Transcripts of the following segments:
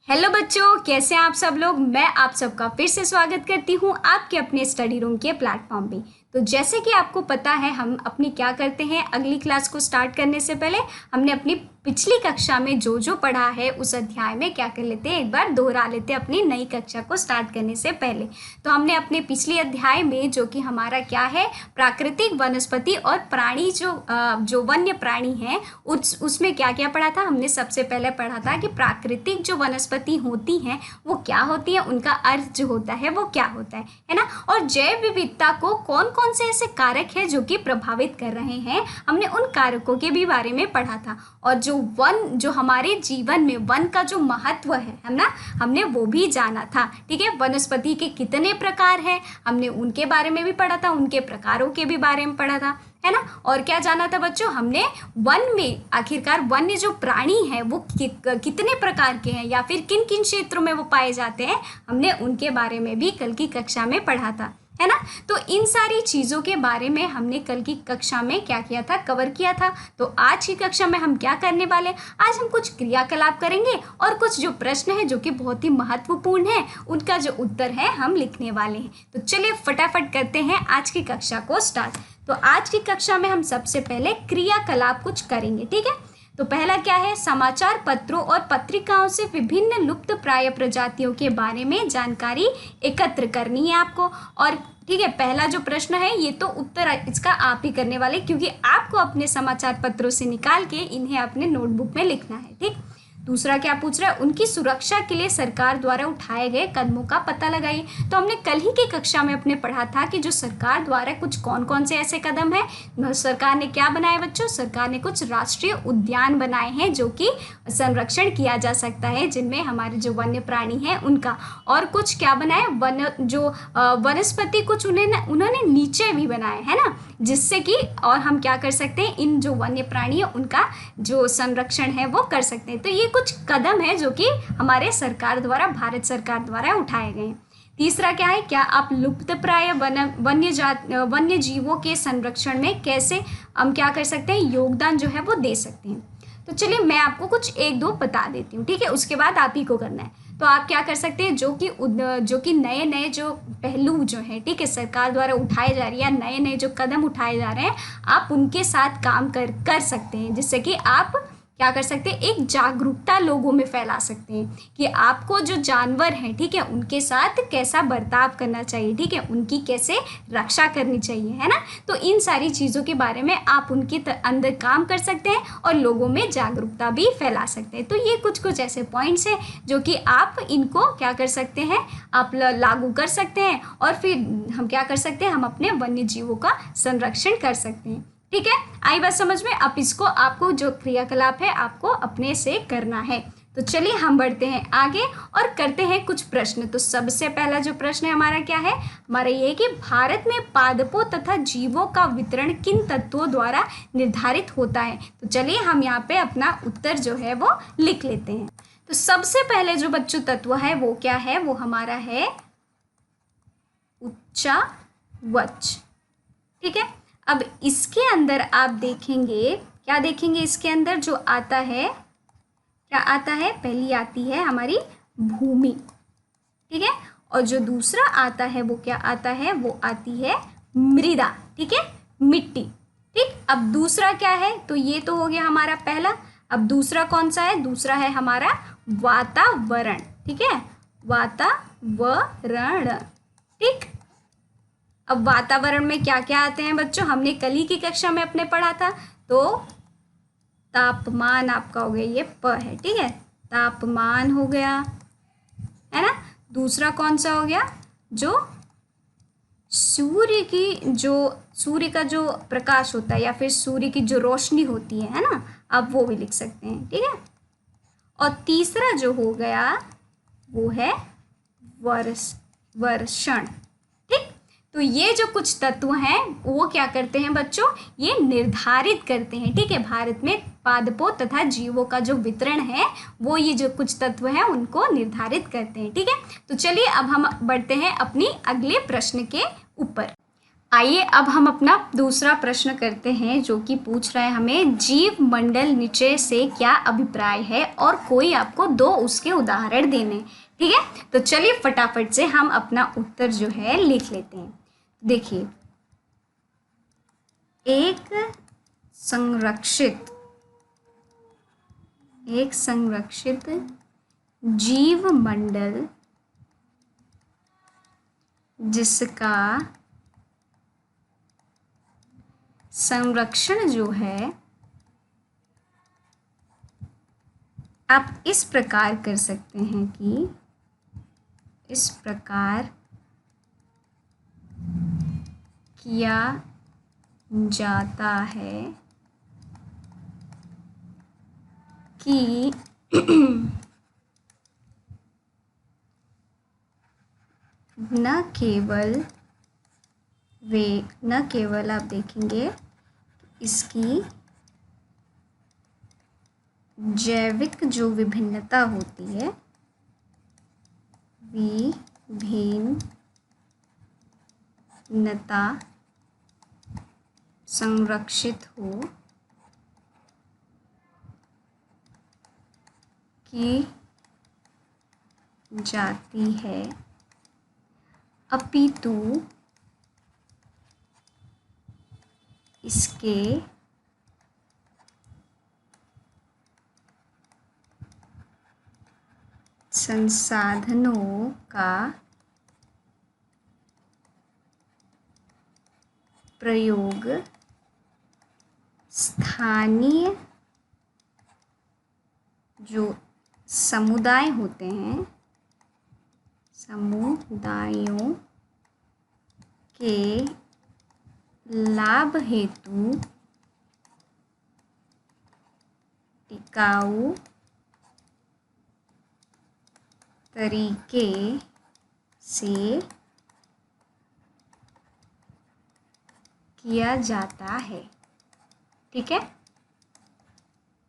Hello बच्चों, कैसे हैं आप सब लोग। मैं आप सबका फिर से स्वागत करती हूँ आपके अपने स्टडी रूम के प्लेटफॉर्म पे। तो जैसे कि आपको पता है, हम अपनी क्या करते हैं, अगली क्लास को स्टार्ट करने से पहले हमने अपनी पिछली कक्षा में जो जो पढ़ा है उस अध्याय में क्या कर लेते हैं, एक बार दोहरा लेते हैं अपनी नई कक्षा को स्टार्ट करने से पहले। तो हमने अपने पिछले अध्याय में जो कि हमारा क्या है, प्राकृतिक वनस्पति और प्राणी जो वन्य प्राणी हैं उसमें क्या क्या पढ़ा था। हमने सबसे पहले पढ़ा था कि प्राकृतिक जो वनस्पति होती हैं वो क्या होती है, उनका अर्थ जो होता है वो क्या होता है ना। और जैव विविधता को कौन कौन से ऐसे कारक हैं जो कि प्रभावित कर रहे हैं, हमने उन कारकों के भी बारे में पढ़ा था। और जो हमारे जीवन में वन का जो महत्व है ना, हमने वो भी जाना था। ठीक है, वनस्पति के कितने प्रकार हैं हमने उनके बारे में भी पढ़ा था, उनके प्रकारों के भी बारे में पढ़ा था, है ना। और क्या जाना था बच्चों, हमने वन में आखिरकार वन्य जो प्राणी हैं वो कितने प्रकार के हैं या फिर किन किन क्षेत्रों में वो पाए जाते हैं, हमने उनके बारे में भी कल की कक्षा में पढ़ा था, है ना। तो इन सारी चीज़ों के बारे में हमने कल की कक्षा में क्या किया था, कवर किया था। तो आज की कक्षा में हम क्या करने वाले, आज हम कुछ क्रियाकलाप करेंगे और कुछ जो प्रश्न है जो कि बहुत ही महत्वपूर्ण है उनका जो उत्तर है हम लिखने वाले हैं। तो चलिए फटाफट करते हैं आज की कक्षा को स्टार्ट। तो आज की कक्षा में हम सबसे पहले क्रियाकलाप कुछ करेंगे, ठीक है। तो पहला क्या है, समाचार पत्रों और पत्रिकाओं से विभिन्न लुप्त प्राय प्रजातियों के बारे में जानकारी एकत्र करनी है आपको। और ठीक है, पहला जो प्रश्न है ये तो उत्तर इसका आप ही करने वाले, क्योंकि आपको अपने समाचार पत्रों से निकाल के इन्हें अपने नोटबुक में लिखना है, ठीक। दूसरा क्या पूछ रहा है, उनकी सुरक्षा के लिए सरकार द्वारा उठाए गए कदमों का पता लगाइए। तो हमने कल ही की कक्षा में अपने पढ़ा था कि जो सरकार द्वारा कुछ कौन कौन से ऐसे कदम है, सरकार ने क्या बनाया बच्चों, सरकार ने कुछ राष्ट्रीय उद्यान बनाए हैं जो कि संरक्षण किया जा सकता है, जिनमें हमारे जो वन्य प्राणी हैं उनका। और कुछ क्या बनाए, वनस्पति कुछ उन्होंने नीचे भी बनाए, है ना, जिससे कि और हम क्या कर सकते हैं, इन जो वन्य प्राणी है उनका जो संरक्षण है वो कर सकते हैं। तो ये कुछ कदम है जो कि हमारे सरकार द्वारा, भारत सरकार द्वारा उठाए गए हैं। तीसरा क्या है, क्या आप लुप्तप्राय वन्य जीवों के संरक्षण में कैसे हम क्या कर सकते हैं, योगदान जो है वो दे सकते हैं। तो चलिए मैं आपको कुछ एक दो बता देती हूँ, ठीक है, उसके बाद आप ही को करना है। तो आप क्या कर सकते हैं, जो कि नए नए जो पहलू जो है, ठीक है, सरकार द्वारा उठाए जा रही है, नए नए जो कदम उठाए जा रहे हैं, आप उनके साथ काम कर सकते हैं, जिससे कि आप क्या कर सकते हैं, एक जागरूकता लोगों में फैला सकते हैं कि आपको जो जानवर हैं, ठीक है, उनके साथ कैसा बर्ताव करना चाहिए, ठीक है, उनकी कैसे रक्षा करनी चाहिए, है ना। तो इन सारी चीज़ों के बारे में आप उनके अंदर काम कर सकते हैं और लोगों में जागरूकता भी फैला सकते हैं। तो ये कुछ कुछ ऐसे पॉइंट्स हैं जो कि आप इनको क्या कर सकते हैं, आप लागू कर सकते हैं और फिर हम क्या कर सकते हैं, हम अपने वन्य जीवों का संरक्षण कर सकते हैं। ठीक है, आई बात समझ में। अब इसको आपको जो क्रियाकलाप है आपको अपने से करना है। तो चलिए हम बढ़ते हैं आगे और करते हैं कुछ प्रश्न। तो सबसे पहला जो प्रश्न है हमारा क्या है, हमारा ये है कि भारत में पादपों तथा जीवों का वितरण किन तत्वों द्वारा निर्धारित होता है। तो चलिए हम यहाँ पे अपना उत्तर जो है वो लिख लेते हैं। तो सबसे पहले जो बच्चों तत्व है वो क्या है, वो हमारा है उच्चावच, ठीक है। अब इसके अंदर आप देखेंगे, क्या देखेंगे, इसके अंदर जो आता है, क्या आता है, पहली आती है हमारी भूमि, ठीक है, और जो दूसरा आता है वो क्या आता है, वो आती है मृदा, ठीक है, मिट्टी, ठीक। अब दूसरा क्या है, तो ये तो हो गया हमारा पहला। अब दूसरा कौन सा है, दूसरा है हमारा वातावरण, ठीक है, वातावरण, ठीक। अब वातावरण में क्या क्या आते हैं बच्चों, हमने कल ही की कक्षा में अपने पढ़ा था। तो तापमान आपका हो गया, ये प है, ठीक है, तापमान हो गया, है ना। दूसरा कौन सा हो गया, जो सूर्य का जो प्रकाश होता है या फिर सूर्य की जो रोशनी होती है ना, आप वो भी लिख सकते हैं, ठीक है। और तीसरा जो हो गया वो है वर्षण, ठीक। तो ये जो कुछ तत्व हैं वो क्या करते हैं बच्चों, ये निर्धारित करते हैं, ठीक है, भारत में पादपों तथा जीवों का जो वितरण है वो ये जो कुछ तत्व हैं उनको निर्धारित करते हैं, ठीक है। तो चलिए अब हम बढ़ते हैं अपनी अगले प्रश्न के ऊपर। आइए अब हम अपना दूसरा प्रश्न करते हैं, जो कि पूछ रहा है हमें जीव मंडल नीचे से क्या अभिप्राय है और कोई आपको दो उसके उदाहरण देने। ठीक है, तो चलिए फटाफट से हम अपना उत्तर जो है लिख लेते हैं। देखिए, एक संरक्षित जीव मंडल जिसका संरक्षण जो है आप इस प्रकार कर सकते हैं कि इस प्रकार किया जाता है कि न केवल आप देखेंगे इसकी जैविक जो विभिन्नता होती है, विभिन्नता संरक्षित हो की जाती है, अपितु इसके संसाधनों का प्रयोग स्थानीय जो समुदाय होते हैं, समुदायों के लाभ हेतु टिकाऊ तरीके से किया जाता है। ठीक है,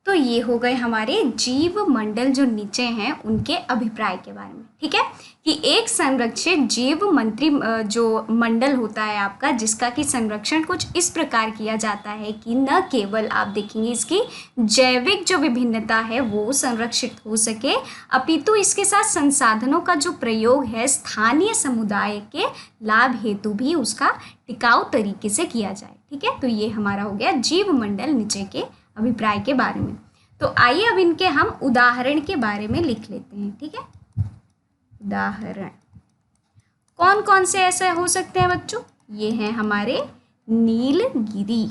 तो ये हो गए हमारे जीव मंडल जो नीचे हैं उनके अभिप्राय के बारे में। ठीक है, कि एक संरक्षित जीव मंत्री जो मंडल होता है आपका, जिसका कि संरक्षण कुछ इस प्रकार किया जाता है कि न केवल आप देखेंगे इसकी जैविक जो विभिन्नता है वो संरक्षित हो सके, अपितु इसके साथ संसाधनों का जो प्रयोग है स्थानीय समुदाय के लाभ हेतु भी उसका टिकाऊ तरीके से किया जाए। ठीक है, तो ये हमारा हो गया जीव मंडल नीचे के अभिप्राय के बारे में। तो आइए अब इनके हम उदाहरण के बारे में लिख लेते हैं। ठीक है, उदाहरण कौन कौन से ऐसे हो सकते हैं बच्चों? ये हैं हमारे नीलगिरी।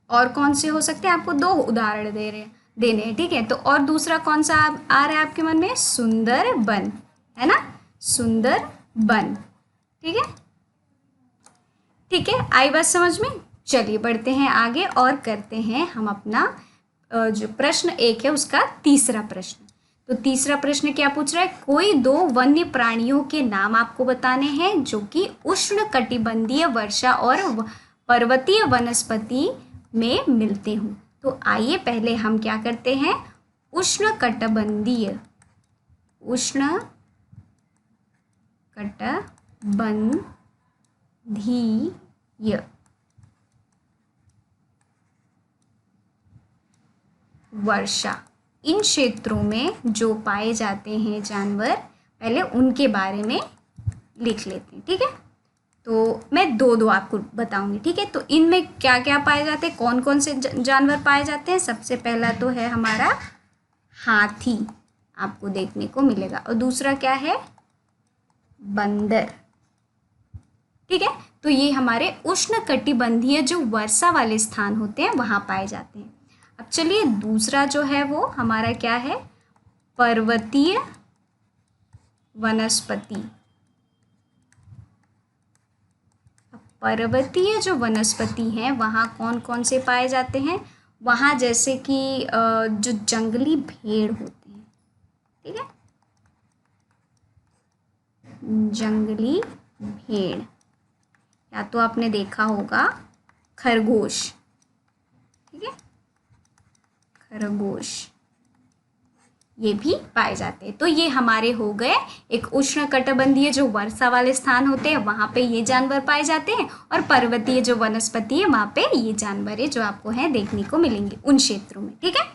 और कौन से हो सकते हैं? आपको दो उदाहरण देने हैं। ठीक है, तो और दूसरा कौन सा आ रहा है आपके मन में? सुंदरबन, है ना, सुंदरबन। ठीक है, ठीक है, आई बात समझ में? चलिए बढ़ते हैं आगे और करते हैं हम अपना जो प्रश्न एक है उसका तीसरा प्रश्न। तो तीसरा प्रश्न क्या पूछ रहा है? कोई दो वन्य प्राणियों के नाम आपको बताने हैं जो कि उष्णकटिबंधीय वर्षा और पर्वतीय वनस्पति में मिलते हों। तो आइए पहले हम क्या करते हैं, उष्णकटिबंधीय वर्षा, इन क्षेत्रों में जो पाए जाते हैं जानवर, पहले उनके बारे में लिख लेते हैं। ठीक है, तो मैं दो आपको बताऊंगी। ठीक है, तो इनमें क्या क्या पाए जाते हैं, कौन कौन से जानवर पाए जाते हैं? सबसे पहला तो है हमारा हाथी, आपको देखने को मिलेगा, और दूसरा क्या है? बंदर। ठीक है, तो ये हमारे उष्णकटिबंधीय जो वर्षा वाले स्थान होते हैं वहाँ पाए जाते हैं। अब चलिए दूसरा जो है वो हमारा क्या है? पर्वतीय वनस्पति। पर्वतीय जो वनस्पति हैं वहाँ कौन कौन से पाए जाते हैं? वहाँ जैसे कि जो जंगली भेड़ होते हैं। ठीक है, जंगली भेड़, या तो आपने देखा होगा खरगोश। ठीक है, खरगोश, ये भी पाए जाते हैं। तो ये हमारे हो गए एक उष्णकटिबंधीय जो वर्षा वाले स्थान होते हैं वहाँ पे ये जानवर पाए जाते हैं, और पर्वतीय जो वनस्पति है वहाँ पे ये जानवर है जो आपको है देखने को मिलेंगे उन क्षेत्रों में। ठीक है,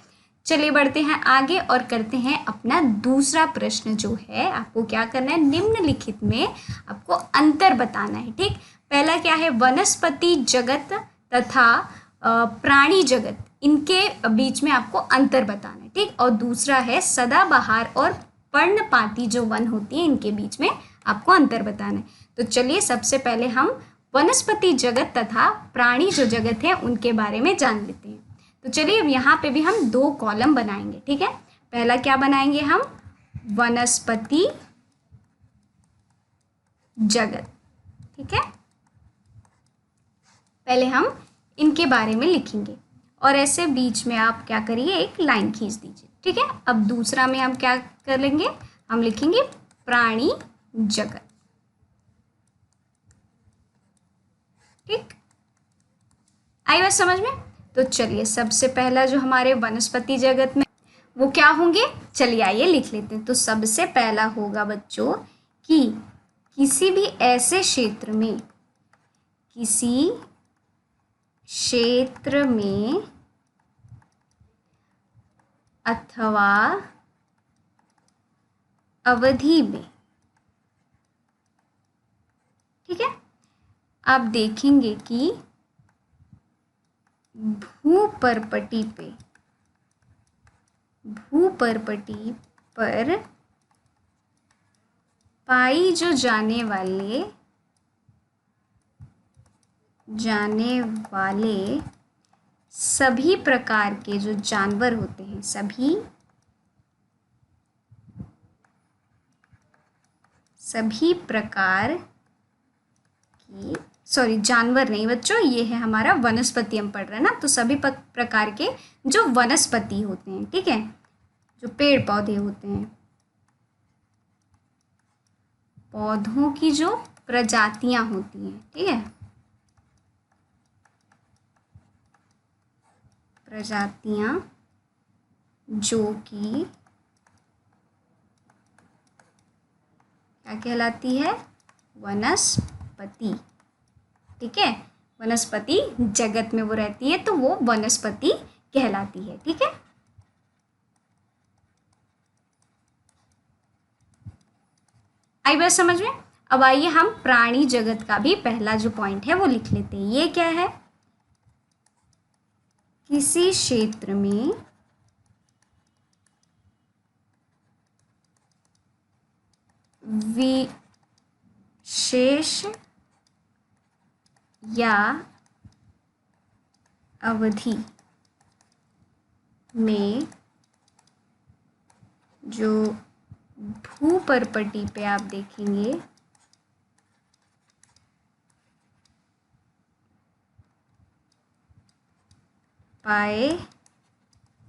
चलिए बढ़ते हैं आगे और करते हैं अपना दूसरा प्रश्न। जो है आपको क्या करना है, निम्नलिखित में आपको अंतर बताना है। ठीक, पहला क्या है, वनस्पति जगत तथा प्राणी जगत, इनके बीच में आपको अंतर बताना है। ठीक, और दूसरा है सदाबहार और पर्णपाती जो वन होती है इनके बीच में आपको अंतर बताना है। तो चलिए सबसे पहले हम वनस्पति जगत तथा प्राणी जो जगत है उनके बारे में जान लेते हैं। तो चलिए अब यहाँ पे भी हम 2 कॉलम बनाएंगे। ठीक है, पहला क्या बनाएंगे हम, वनस्पति जगत। ठीक है, पहले हम इनके बारे में लिखेंगे और ऐसे बीच में आप क्या करिए, एक लाइन खींच दीजिए। ठीक है, अब दूसरा में हम क्या कर लेंगे, हम लिखेंगे प्राणी जगत। ठीक, आई बात समझ में। तो चलिए सबसे पहला जो हमारे वनस्पति जगत में वो क्या होंगे, चलिए आइए लिख लेते हैं। तो सबसे पहला होगा बच्चों कि किसी भी ऐसे क्षेत्र में, किसी क्षेत्र में अथवा अवधि में, ठीक है, आप देखेंगे कि भूपर्पटी पर पाई जो जाने वाले सभी प्रकार के जो जानवर होते हैं, सभी प्रकार की, सॉरी जानवर नहीं बच्चों, ये है हमारा वनस्पति हम पढ़ रहे हैं ना। तो सभी प्रकार के जो वनस्पति होते हैं, ठीक है, जो पेड़ पौधे होते हैं, पौधों की जो प्रजातियां होती हैं, ठीक है, प्रजातियां जो कि क्या कहलाती है, वनस्पति। ठीक है, वनस्पति जगत में वो रहती है तो वो वनस्पति कहलाती है। ठीक है, आई बात समझ में। अब आइए हम प्राणी जगत का भी पहला जो पॉइंट है वो लिख लेते हैं। ये क्या है, किसी क्षेत्र में विशेष या अवधि में जो भूपर्पटी पे आप देखेंगे पाए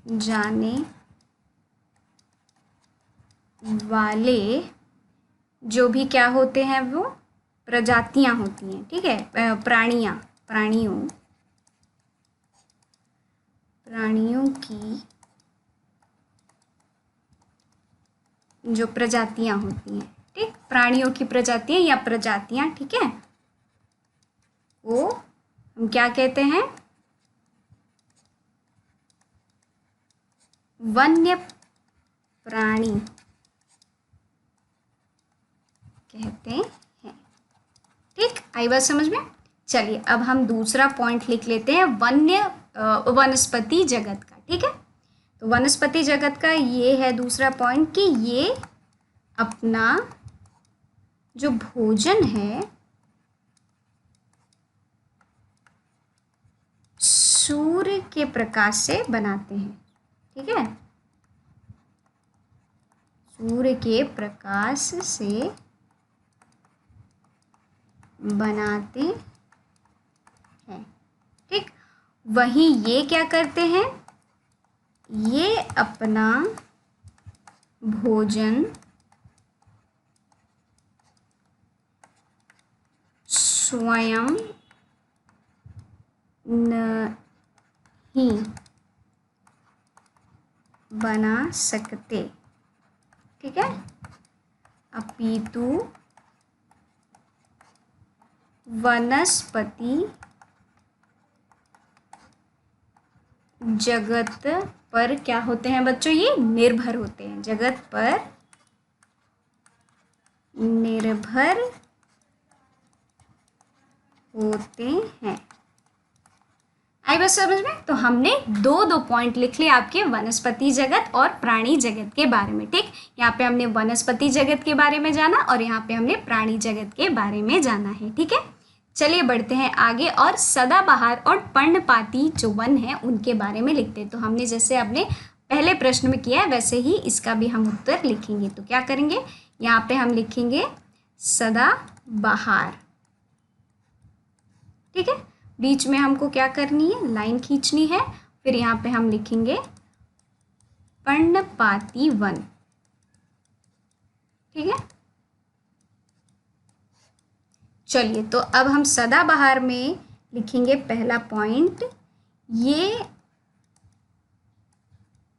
जाने वाले जो भी क्या होते हैं वो प्रजातियां होती हैं, ठीक है, प्राणियों की जो प्रजातियां होती हैं, ठीक, प्राणियों की प्रजातियां या प्रजातियां, ठीक है, वो हम क्या कहते हैं, वन्य प्राणी कहते हैं। ठीक, आई बात समझ में। चलिए अब हम दूसरा पॉइंट लिख लेते हैं वनस्पति जगत का। ठीक है, तो वनस्पति जगत का ये है दूसरा पॉइंट कि ये अपना जो भोजन है सूर्य के प्रकाश से बनाते हैं। ठीक है, सूर्य के प्रकाश से बनाते हैं। ठीक, वहीं ये क्या करते हैं, ये अपना भोजन स्वयं नहीं बना सकते। ठीक है, अपितु वनस्पति जगत पर क्या होते हैं बच्चों, ये निर्भर होते हैं, जगत पर निर्भर होते हैं। आई बस समझ में? तो हमने दो पॉइंट लिख लिए आपके वनस्पति जगत और प्राणी जगत के बारे में। ठीक, यहाँ पे हमने वनस्पति जगत के बारे में जाना और यहाँ पे हमने प्राणी जगत के बारे में जाना है। ठीक है, चलिए बढ़ते हैं आगे और सदाबहार और पर्णपाती जो वन है उनके बारे में लिखते हैं। तो हमने जैसे अपने पहले प्रश्न में किया है वैसे ही इसका भी हम उत्तर लिखेंगे। तो क्या करेंगे, यहाँ पे हम लिखेंगे सदाबहार। ठीक है, बीच में हमको क्या करनी है, लाइन खींचनी है। फिर यहाँ पे हम लिखेंगे पर्णपाती वन। ठीक है, चलिए तो अब हम सदाबहार में लिखेंगे पहला पॉइंट, ये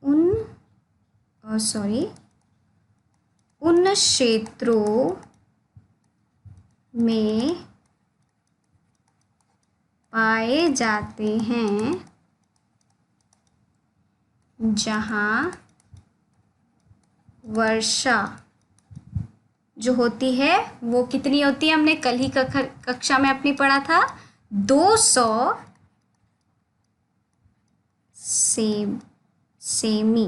उन क्षेत्रों में पाए जाते हैं जहाँ वर्षा जो होती है वो कितनी होती है, हमने कल ही कक्षा में अपनी पढ़ा था 200 सेमी।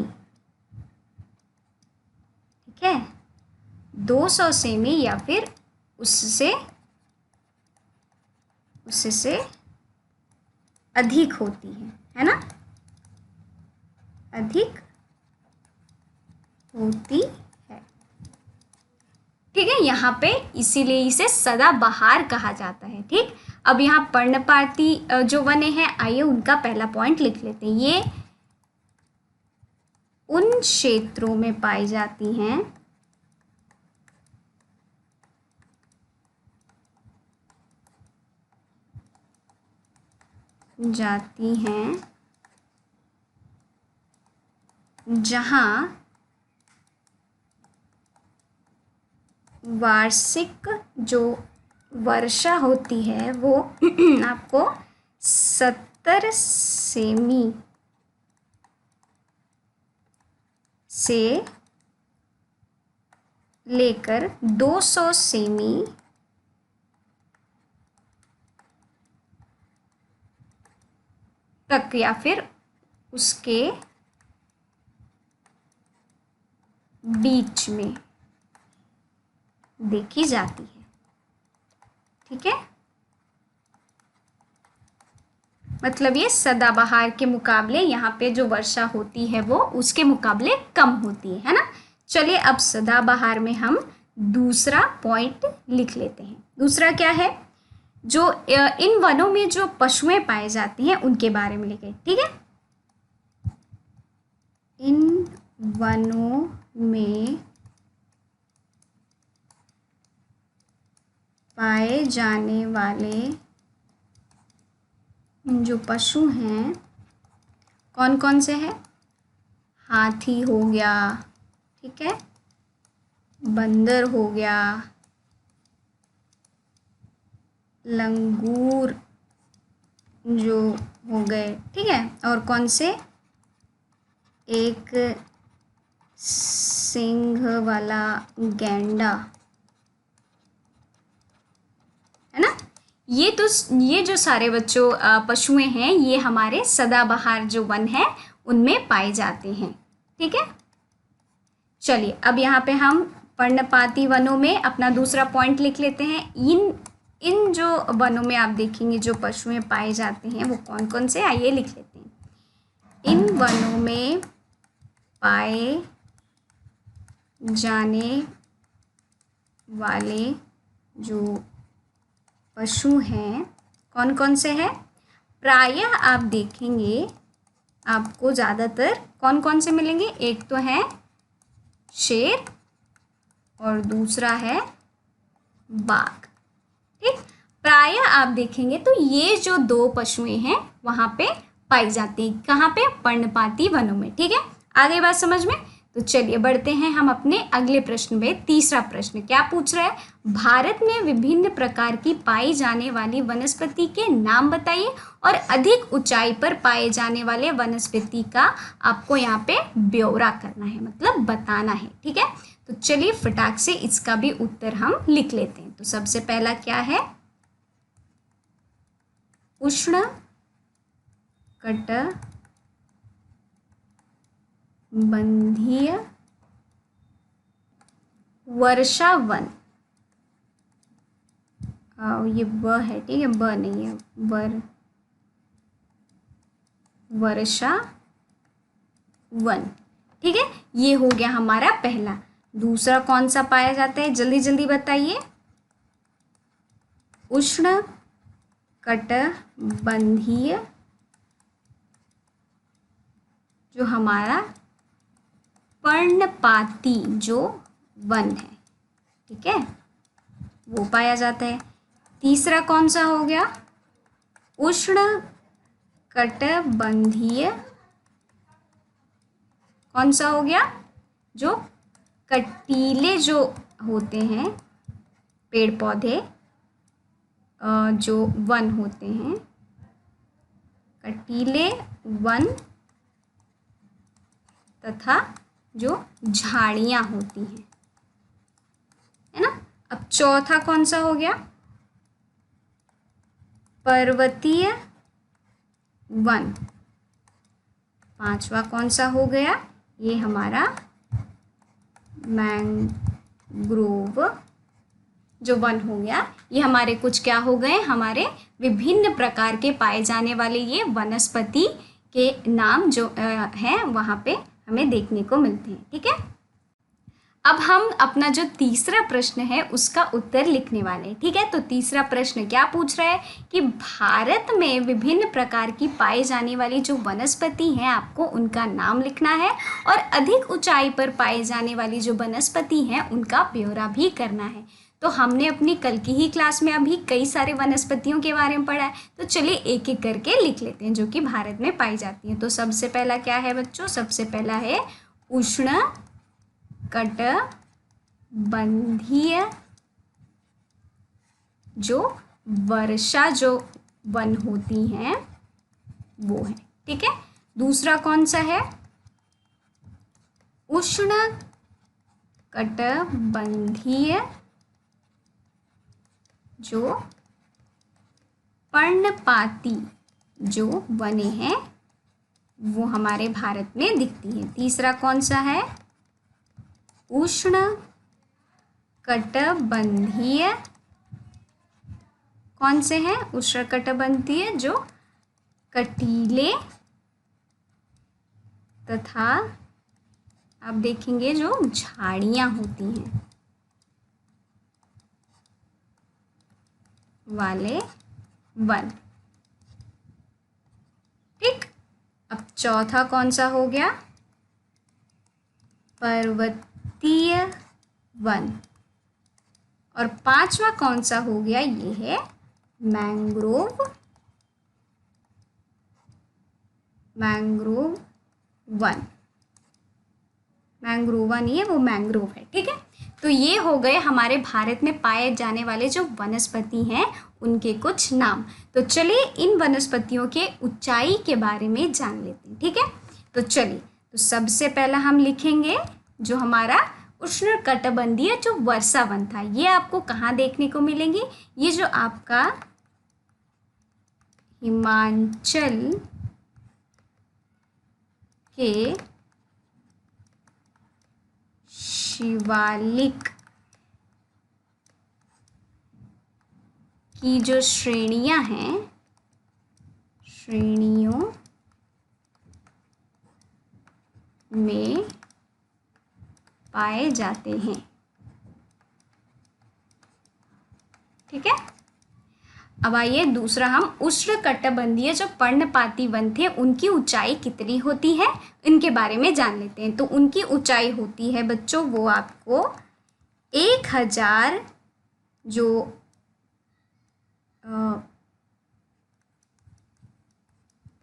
ठीक है, 200 सेमी या फिर उससे अधिक होती है ना, अधिक होती है। ठीक है, यहाँ पे इसीलिए इसे सदाबहार कहा जाता है। ठीक, अब यहाँ पर्णपाती जो वने हैं, आइए उनका पहला पॉइंट लिख लेते हैं। ये उन क्षेत्रों में पाई जाती हैं जहाँ वार्षिक जो वर्षा होती है वो आपको 70 सेमी से लेकर 200 सेमी तक या फिर उसके बीच में देखी जाती है। ठीक है, मतलब ये सदाबहार के मुकाबले यहाँ पे जो वर्षा होती है वो उसके मुकाबले कम होती है ना। चलिए अब सदाबहार में हम दूसरा पॉइंट लिख लेते हैं। दूसरा क्या है, जो इन वनों में जो पशुएं पाए जाती हैं उनके बारे में लिखें। ठीक है, इन वनों में पाए जाने वाले जो पशु हैं कौन कौन से हैं, हाथी हो गया, ठीक है, बंदर हो गया, लंगूर जो हो गए, ठीक है, और कौन से, एक सिंह वाला गैंडा, है ना। ये जो सारे बच्चों पशुएं हैं ये हमारे सदाबहार जो वन है उनमें पाए जाते हैं। ठीक है, चलिए अब यहाँ पे हम पर्णपाती वनों में अपना दूसरा पॉइंट लिख लेते हैं। इन जो वनों में आप देखेंगे जो पशुएं पाए जाते हैं वो कौन कौन से, आइए लिख लेते हैं। इन वनों में पाए जाने वाले जो पशु हैं कौन कौन से हैं, प्रायः आप देखेंगे आपको ज़्यादातर कौन कौन से मिलेंगे, एक तो है शेर और दूसरा है बाघ। ठीक, प्रायः आप देखेंगे तो ये जो दो पशुएं हैं वहाँ पे पाई जाती हैं, कहाँ पे, पर्णपाती वनों में। ठीक है, आगे बात समझ में। तो चलिए बढ़ते हैं हम अपने अगले प्रश्न में। तीसरा प्रश्न क्या पूछ रहा है, भारत में विभिन्न प्रकार की पाई जाने वाली वनस्पति के नाम बताइए और अधिक ऊंचाई पर पाए जाने वाले वनस्पति का आपको यहाँ पे ब्यौरा करना है, मतलब बताना है। ठीक है, तो चलिए फटाक से इसका भी उत्तर हम लिख लेते हैं। तो सबसे पहला क्या है, उष्ण कटिबंधीय वर्षा वन। ये ब है, ठीक है, ब नहीं है, वर्षा वन। ठीक है, ये हो गया हमारा पहला। दूसरा कौन सा पाया जाता है, जल्दी जल्दी बताइए। उष्ण कटिबंधीय जो हमारा पर्णपाती जो वन है, ठीक है, वो पाया जाता है। तीसरा कौन सा हो गया, उष्ण कटिबंधीय, कौन सा हो गया, जो कटीले जो होते हैं पेड़ पौधे, जो वन होते हैं, कटीले वन तथा जो झाड़ियाँ होती हैं, है ना। अब चौथा कौन सा हो गया, पर्वतीय वन। पांचवा कौन सा हो गया, ये हमारा मैंग्रोव जो वन हो गया। ये हमारे कुछ क्या हो गए, हमारे विभिन्न प्रकार के पाए जाने वाले ये वनस्पति के नाम जो हैं वहाँ पे हमें देखने को मिलते हैं। ठीक है, अब हम अपना जो तीसरा प्रश्न है उसका उत्तर लिखने वाले हैं। ठीक है, तो तीसरा प्रश्न क्या पूछ रहा है कि भारत में विभिन्न प्रकार की पाई जाने वाली जो वनस्पति हैं आपको उनका नाम लिखना है और अधिक ऊंचाई पर पाई जाने वाली जो वनस्पति हैं उनका ब्यौरा भी करना है। तो हमने अपनी कल की ही क्लास में अभी कई सारे वनस्पतियों के बारे में पढ़ा है, तो चलिए एक एक करके लिख लेते हैं जो कि भारत में पाई जाती हैं। तो सबसे पहला क्या है बच्चों, सबसे पहला है उष्ण कटिबंधीय जो वर्षा जो वन होती हैं वो है। ठीक है, दूसरा कौन सा है, उष्ण कटिबंधीय जो पर्णपाती जो वने हैं वो हमारे भारत में दिखती है। तीसरा कौन सा है, उष्ण कटिबंधीय, कौन से हैं, उष्ण कटिबंधीय जो कटीले तथा आप देखेंगे जो झाड़ियाँ होती हैं वाले वन। ठीक, अब चौथा कौन सा हो गया, पर्वतीय वन। और पांचवा कौन सा हो गया, ये है मैंग्रोव वन। मैंग्रोवा नहीं है, वो मैंग्रोव है। ठीक है, तो ये हो गए हमारे भारत में पाए जाने वाले जो वनस्पति हैं उनके कुछ नाम। तो चलिए इन वनस्पतियों के ऊंचाई के बारे में जान लेते हैं। ठीक है, तो चलिए, तो सबसे पहला हम लिखेंगे जो हमारा उष्ण कटिबंधीय जो वर्षा वन था, ये आपको कहाँ देखने को मिलेंगे, ये जो आपका हिमाचल के शिवालिक की जो श्रेणियां हैं, श्रेणियों में पाए जाते हैं। ठीक है, अब आइए दूसरा, हम उष्ण कटिबंधीय जो पर्णपाती वन थे उनकी ऊंचाई कितनी होती है इनके बारे में जान लेते हैं। तो उनकी ऊंचाई होती है बच्चों वो आपको 1000 जो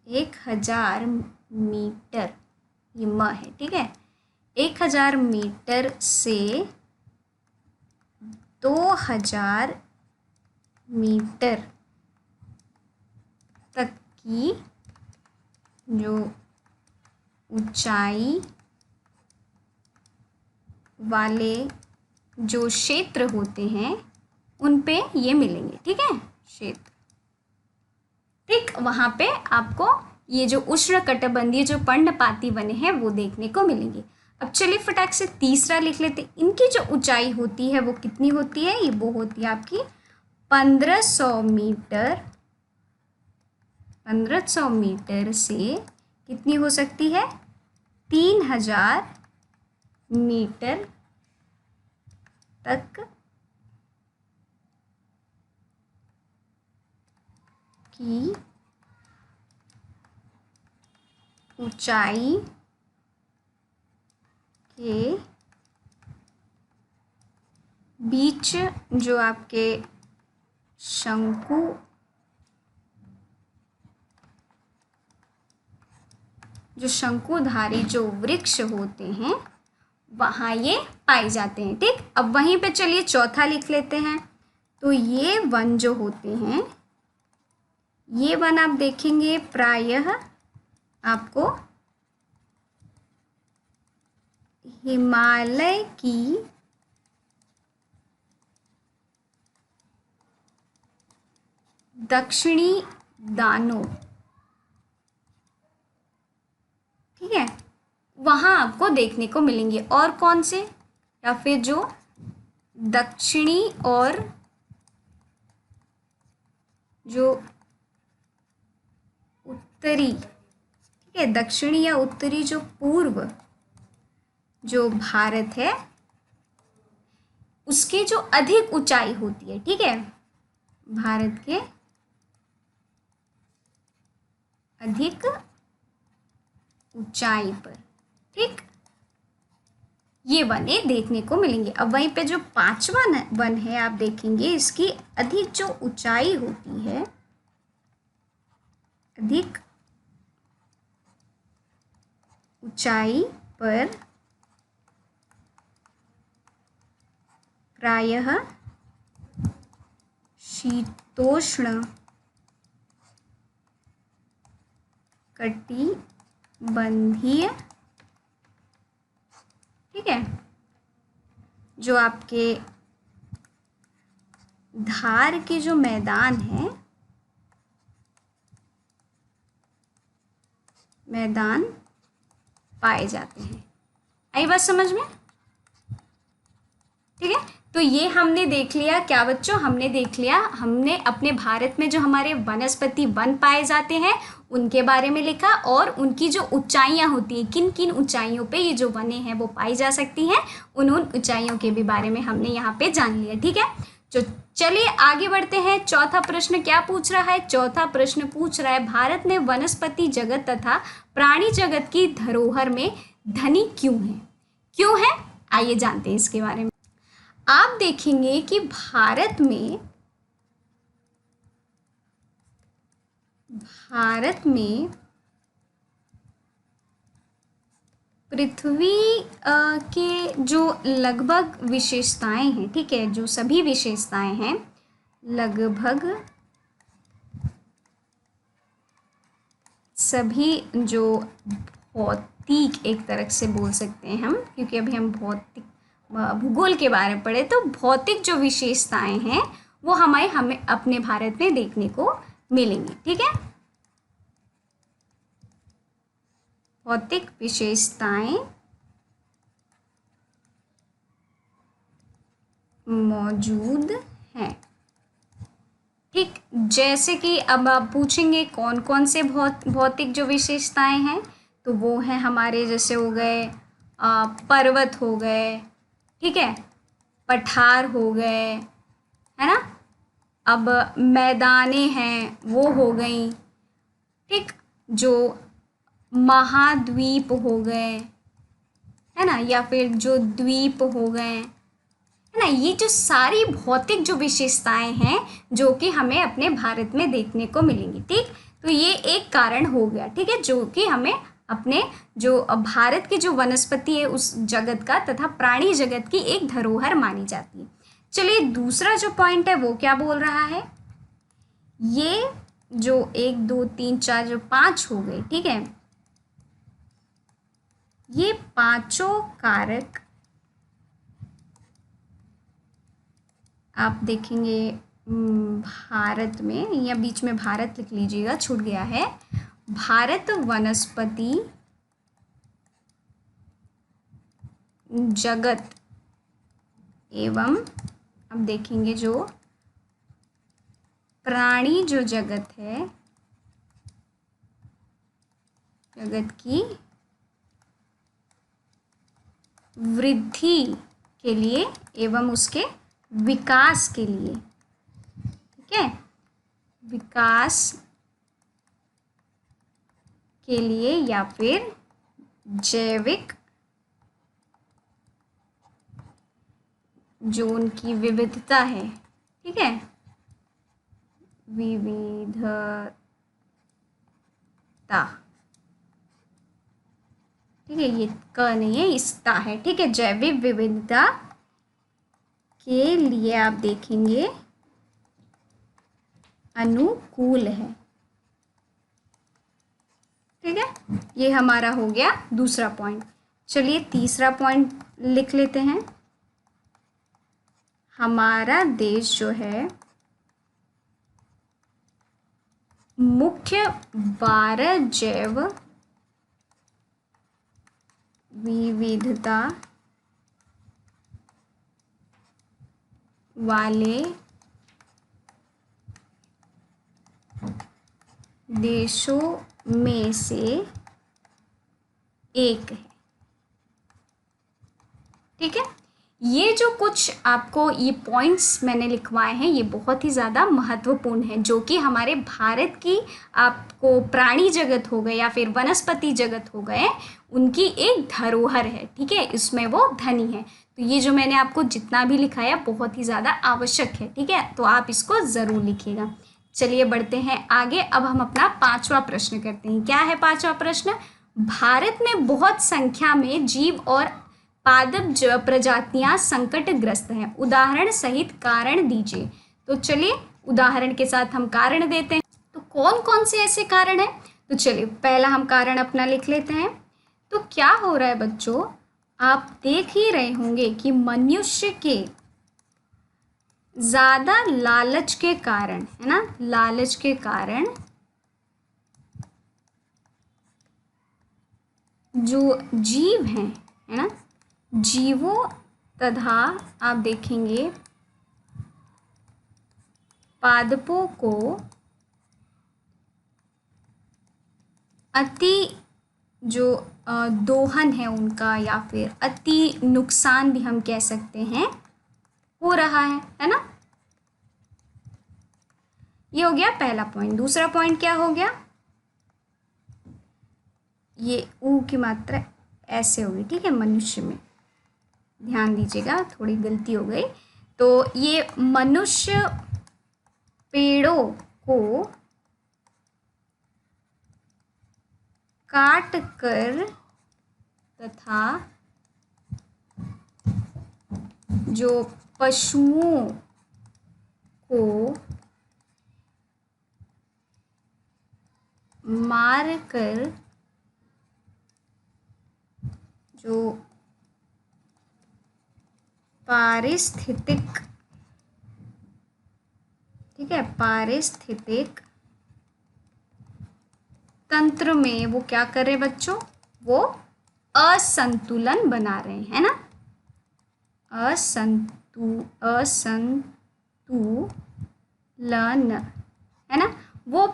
1000 मीटर, ये म है, ठीक है, 1000 मीटर से 2000 मीटर तक की जो ऊंचाई वाले जो क्षेत्र होते हैं उन पे ये मिलेंगे, ठीक है, क्षेत्र। ठीक, वहाँ पे आपको ये जो उष्णकटिबंधीय जो पर्णपाती वने हैं वो देखने को मिलेंगे। अब चलिए फटाक से तीसरा लिख लेते। इनकी जो ऊंचाई होती है वो कितनी होती है? ये वो होती है आपकी 1500 मीटर। 1500 मीटर से कितनी हो सकती है? 3000 मीटर तक की ऊंचाई के बीच जो आपके शंकुधारी जो वृक्ष होते हैं वहाँ ये पाए जाते हैं। ठीक, अब वहीं पे चलिए चौथा लिख लेते हैं। तो ये वन जो होते हैं, ये वन आप देखेंगे प्रायः आपको हिमालय की दक्षिणी दानों, ठीक है, वहाँ आपको देखने को मिलेंगे। और कौन से? या फिर जो दक्षिणी और जो उत्तरी, ठीक है, दक्षिणी या उत्तरी जो पूर्व जो भारत है उसके जो अधिक ऊंचाई होती है, ठीक है, भारत के अधिक ऊंचाई पर, ठीक, ये वने देखने को मिलेंगे। अब वहीं पे जो पांचवा वन है आप देखेंगे, इसकी अधिक जो ऊंचाई होती है, अधिक ऊंचाई पर प्रायः शीतोष्ण कटिबंधीय, ठीक है, जो आपके धार के जो मैदान है, मैदान पाए जाते हैं। आई बात समझ में? ठीक है, तो ये हमने देख लिया क्या बच्चों? हमने देख लिया, हमने अपने भारत में जो हमारे वनस्पति वन पाए जाते हैं उनके बारे में लिखा, और उनकी जो ऊंचाइयाँ होती हैं, किन किन ऊंचाइयों पे ये जो वने हैं वो पाई जा सकती हैं, उन ऊंचाइयों के भी बारे में हमने यहाँ पे जान लिया। ठीक है, तो चलिए आगे बढ़ते हैं। चौथा प्रश्न क्या पूछ रहा है? चौथा प्रश्न पूछ रहा है, भारत में वनस्पति जगत तथा प्राणी जगत की धरोहर में धनी क्यों है? क्यों है, आइए जानते हैं इसके बारे में। आप देखेंगे कि भारत में पृथ्वी के जो लगभग विशेषताएं हैं, ठीक है, जो सभी विशेषताएं हैं, लगभग सभी जो भौतिक, एक तरह से बोल सकते हैं हम, क्योंकि अभी हम भौतिक भूगोल के बारे में पढ़े, तो भौतिक जो विशेषताएं हैं वो हमें अपने भारत में देखने को मिलेंगी। ठीक है, भौतिक विशेषताएं मौजूद हैं। ठीक, जैसे कि अब आप पूछेंगे कौन कौन से भौतिक जो विशेषताएं हैं, तो वो हैं हमारे, जैसे हो गए पर्वत हो गए, ठीक है, पठार हो गए, है ना, अब मैदाने हैं वो हो गई, ठीक, जो महाद्वीप हो गए, है ना, या फिर जो द्वीप हो गए, है ना, ये जो सारी भौतिक जो विशेषताएं हैं जो कि हमें अपने भारत में देखने को मिलेंगी। ठीक, तो ये एक कारण हो गया, ठीक है, जो कि हमें अपने जो भारत की जो वनस्पति है उस जगत का तथा प्राणी जगत की एक धरोहर मानी जाती है। चलिए दूसरा जो पॉइंट है वो क्या बोल रहा है, ये जो 1 2 3 4 जो 5 हो गए, ठीक है, ये पांचों कारक आप देखेंगे भारत में, या बीच में भारत लिख लीजिएगा, छूट गया है, भारत वनस्पति जगत एवं, अब देखेंगे जो प्राणी जो जगत है, जगत की वृद्धि के लिए एवं उसके विकास के लिए, ठीक है, विकास के लिए या फिर जैविक जो उनकी विविधता है, ठीक है, विविधता, ठीक है, ये क नहीं है, इसता है, ठीक है, जैविक विविधता के लिए आप देखेंगे अनुकूल है, ठीक है, ये हमारा हो गया दूसरा पॉइंट। चलिए तीसरा पॉइंट लिख लेते हैं। हमारा देश जो है मुख्य 12 जैव विविधता वाले देशों में से एक है, ठीक है। ये जो कुछ आपको ये पॉइंट्स मैंने लिखवाए हैं ये बहुत ही ज़्यादा महत्वपूर्ण है, जो कि हमारे भारत की आपको प्राणी जगत हो गए या फिर वनस्पति जगत हो गए, उनकी एक धरोहर है, ठीक है, इसमें वो धनी है। तो ये जो मैंने आपको जितना भी लिखाया बहुत ही ज़्यादा आवश्यक है, ठीक है, तो आप इसको ज़रूर लिखिएगा। चलिए बढ़ते हैं आगे। अब हम अपना 5वां प्रश्न करते हैं। क्या है 5वां प्रश्न? भारत में बहुत संख्या में जीव और पादप प्रजातियां संकटग्रस्त हैं, उदाहरण सहित कारण दीजिए। तो चलिए उदाहरण के साथ हम कारण देते हैं। तो कौन कौन से ऐसे कारण हैं? तो चलिए पहला हम कारण अपना लिख लेते हैं। तो क्या हो रहा है बच्चों, आप देख ही रहे होंगे कि मनुष्य के ज़्यादा लालच के कारण, है ना, लालच के कारण जो जीव हैं, है ना, जीवों तथा आप देखेंगे पादपों को अति जो दोहन है उनका या फिर अति नुकसान भी हम कह सकते हैं हो रहा है ना। ये हो गया पहला पॉइंट। दूसरा पॉइंट क्या हो गया, ये ऊ की मात्रा ऐसे होगी, ठीक है, मनुष्य में ध्यान दीजिएगा, थोड़ी गलती हो गई। तो ये मनुष्य पेड़ों को काट कर तथा जो पशुओं को मार कर जो पारिस्थितिक, ठीक है, पारिस्थितिक तंत्र में वो क्या कर रहे हैं बच्चों, वो असंतुलन बना रहे हैं, है ना, असंतुलन, है ना, वो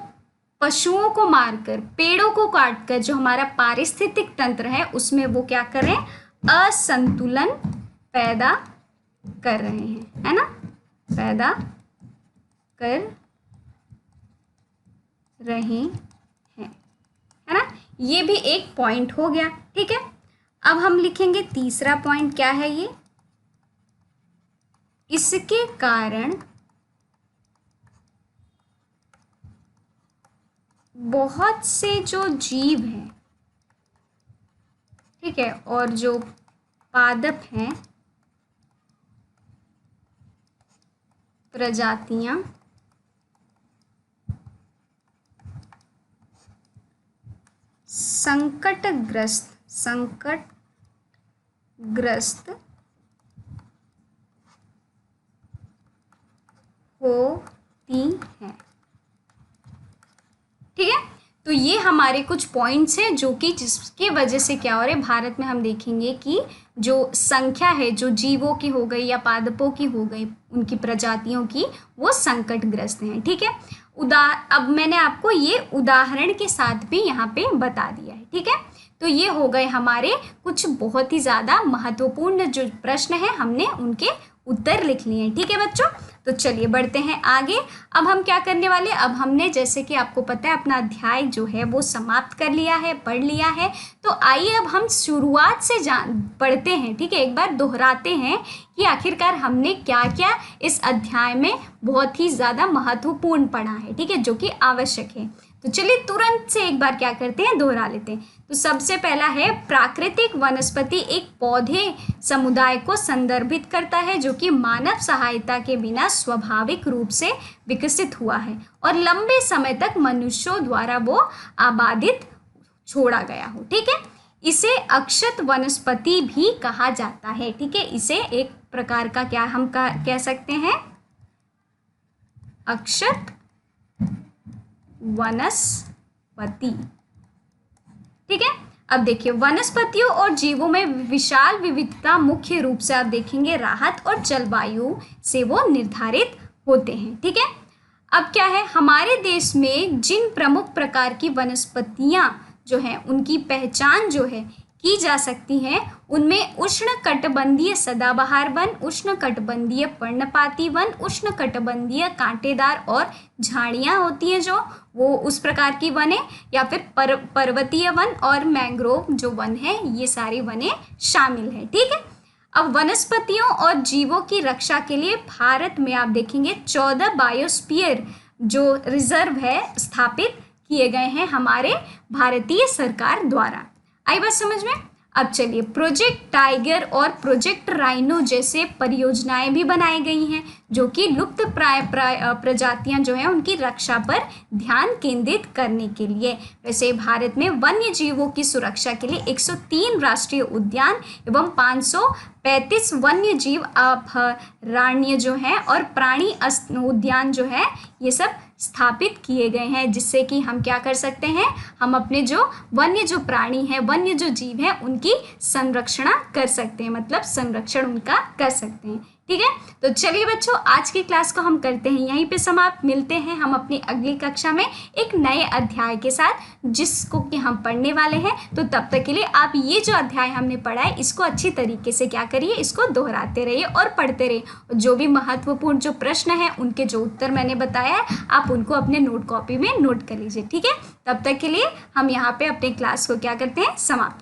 पशुओं को मारकर पेड़ों को काटकर जो हमारा पारिस्थितिक तंत्र है उसमें वो क्या कर रहे हैं, असंतुलन पैदा कर रहे हैं, है ना, पैदा कर रहे हैं, है ना। ये भी एक पॉइंट हो गया, ठीक है। अब हम लिखेंगे तीसरा पॉइंट। क्या है ये, इसके कारण बहुत से जो जीव हैं ठीक है, और जो पादप हैं, प्रजातियां संकटग्रस्त होती हैं। ठीक है, तो ये हमारे कुछ पॉइंट्स हैं जो कि जिसके वजह से क्या हो रहा है, भारत में हम देखेंगे कि जो संख्या है, जो जीवों की हो गई या पादपों की हो गई, उनकी प्रजातियों की, वो संकटग्रस्त हैं। ठीक है, अब मैंने आपको ये उदाहरण के साथ भी यहाँ पे बता दिया है। ठीक है, तो ये हो गए हमारे कुछ बहुत ही ज़्यादा महत्वपूर्ण जो प्रश्न हैं, हमने उनके उत्तर लिख लिए हैं। ठीक है बच्चों, तो चलिए बढ़ते हैं आगे। अब हम क्या करने वाले, अब हमने जैसे कि आपको पता है अपना अध्याय जो है वो समाप्त कर लिया है, पढ़ लिया है। तो आइए अब हम शुरुआत से पढ़ते हैं। ठीक है, एक बार दोहराते हैं कि आखिरकार हमने क्या क्या इस अध्याय में बहुत ही ज़्यादा महत्वपूर्ण पढ़ा है। ठीक है, जो कि आवश्यक है। तो चलिए तुरंत से एक बार क्या करते हैं, दोहरा लेते हैं। तो सबसे पहला है, प्राकृतिक वनस्पति एक पौधे समुदाय को संदर्भित करता है जो कि मानव सहायता के बिना स्वाभाविक रूप से विकसित हुआ है और लंबे समय तक मनुष्यों द्वारा वो आबादित छोड़ा गया हो। ठीक है, इसे अक्षत वनस्पति भी कहा जाता है। ठीक है, इसे एक प्रकार का क्या हम कह सकते हैं, अक्षत वनस्पति। ठीक है, अब देखिए वनस्पतियों और जीवों में विशाल विविधता मुख्य रूप से आप देखेंगे राहत और जलवायु से वो निर्धारित होते हैं। ठीक है, अब क्या है, हमारे देश में जिन प्रमुख प्रकार की वनस्पतियां जो हैं उनकी पहचान जो है की जा सकती हैं, उनमें उष्णकटिबंधीय सदाबहार वन, उष्णकटिबंधीय पर्णपाती वन, उष्णकटिबंधीय कांटेदार और झाड़ियाँ होती हैं जो वो उस प्रकार की वन है, या फिर पर्वतीय वन और मैंग्रोव जो वन है, ये सारी वनें शामिल हैं। ठीक है, अब वनस्पतियों और जीवों की रक्षा के लिए भारत में आप देखेंगे 14 बायोस्फीयर जो रिजर्व है स्थापित किए गए हैं हमारे भारतीय सरकार द्वारा। आई बात समझ में। अब चलिए, प्रोजेक्ट टाइगर और प्रोजेक्ट राइनो जैसे परियोजनाएं भी बनाई गई हैं जो कि लुप्त प्राय प्रजातियां जो हैं उनकी रक्षा पर ध्यान केंद्रित करने के लिए। वैसे भारत में वन्य जीवों की सुरक्षा के लिए 103 राष्ट्रीय उद्यान एवं 535 वन्य जीव अभयारण्य जो हैं और प्राणी उद्यान जो है ये सब स्थापित किए गए हैं, जिससे कि हम क्या कर सकते हैं, हम अपने जो वन्य जो प्राणी हैं, वन्य जो जीव हैं, उनकी संरक्षण कर सकते हैं, मतलब संरक्षण उनका कर सकते हैं। ठीक है, तो चलिए बच्चों, आज की क्लास को हम करते हैं यहीं पे समाप्त। मिलते हैं हम अपनी अगली कक्षा में एक नए अध्याय के साथ जिसको कि हम पढ़ने वाले हैं। तो तब तक के लिए आप ये जो अध्याय हमने पढ़ा है इसको अच्छी तरीके से क्या करिए, इसको दोहराते रहिए और पढ़ते रहिए। जो भी महत्वपूर्ण जो प्रश्न है उनके जो उत्तर मैंने बताया है आप उनको अपने नोट कॉपी में नोट कर लीजिए। ठीक है, तब तक के लिए हम यहाँ पे अपने क्लास को क्या करते हैं, समाप्त।